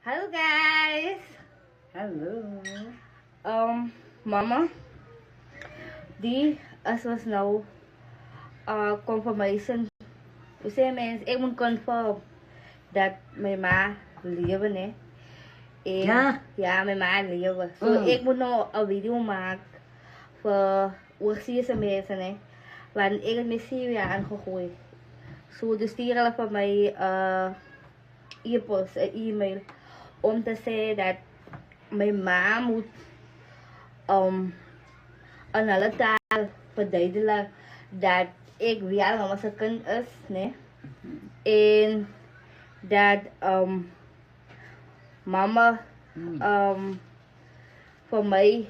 Hello guys! Hello. Mama, as was now confirmation. Usia means ik moet confirm dat mijn ma leven hè. Ja? Ja, mijn ma leven. So ik moet nou een video maken voor overzeese mensen hè. Want ik heb mijn CV aangegooid. So dus sturen van mij e-post, e-mail om te zeggen dat mijn ma moet een hele taal verduidelijken dat ik wel mama's kind is, nee? En dat mama voor mij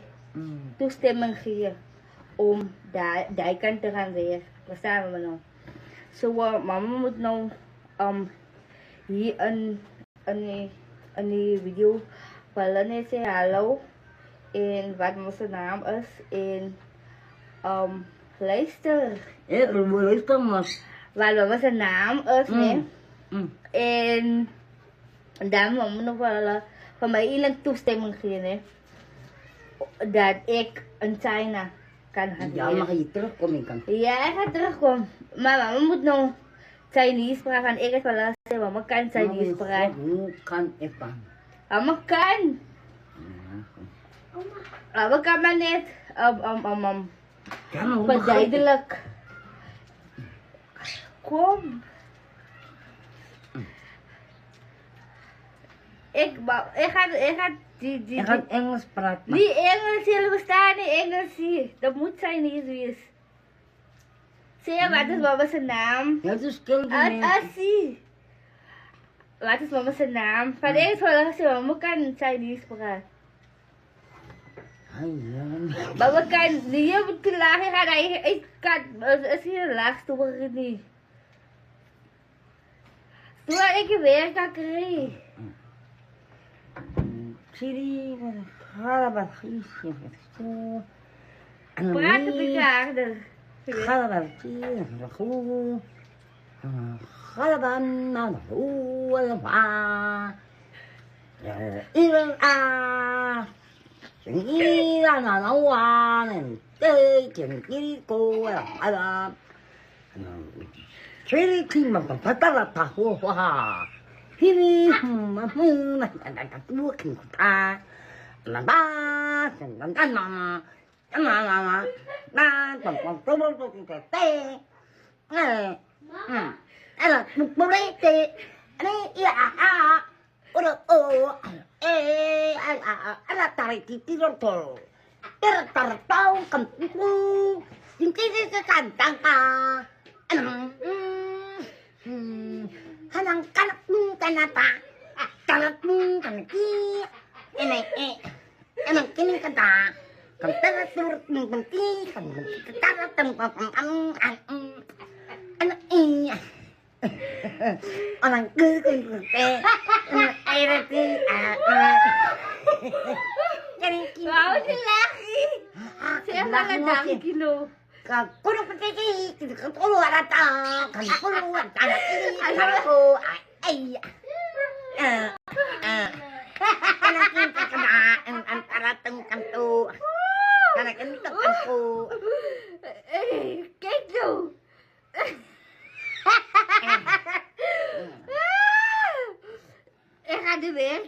toestemming geeft om die kant te gaan weer. Verstaan we nou? So mama moet nou hier in die video vallen zeggen hallo en wat onze naam is en luister. Ja, luister maar. Wat onze naam is, nee? En dan mama nog wel van mij iemand toestemming geven, nee? Dat ik in China kan gaan. Ja, mag je terugkomen kan. Ja, ik ga terugkomen. Maar mama moet nog Chinese praten. Ik heb wel gezegd, mama kan Chinese praten. Hoe kan ik dan? Mama kan. Mama kan maar net verduidelijk. Kom. Ik ga Je gaat Engels praten. Die Engels hier bestaan niet Engels hier. Dat moet Chinese wees. Zeg, wat is mama's naam? Ja, dus kill die Assie. Wat is mama's naam? Van eens wel gezegd, mama kan Chinese praten. Mama kan, je moet te laag gaan. Ik kan, is hier laagste woord niet. Toen ik weer kan krijgen. Siri, halabat giesje. Praat op elkaar. Halabat giesje. Halaban na huwa. Ilan a. Ira na na wa nen. Ken kiri ko ala. Siri timma patala ta huwa. Hiri na tua kin ta na ba na na te ala mo le te ni ya ora ala tari ti ro to era tar tau kan ku tin ti kan tang ka hanang kanak kanata kanak kanaki enang kini kata kan teratur menti kan teratur anak ini orang ke air ti jadi Wow, lagi. Saya makan kilo. Kuno peti kan kulo arata kan kulo anak ini aku anak ini kena antara tengkan tu anak ini tengkan tu Keju. Ik ga de weer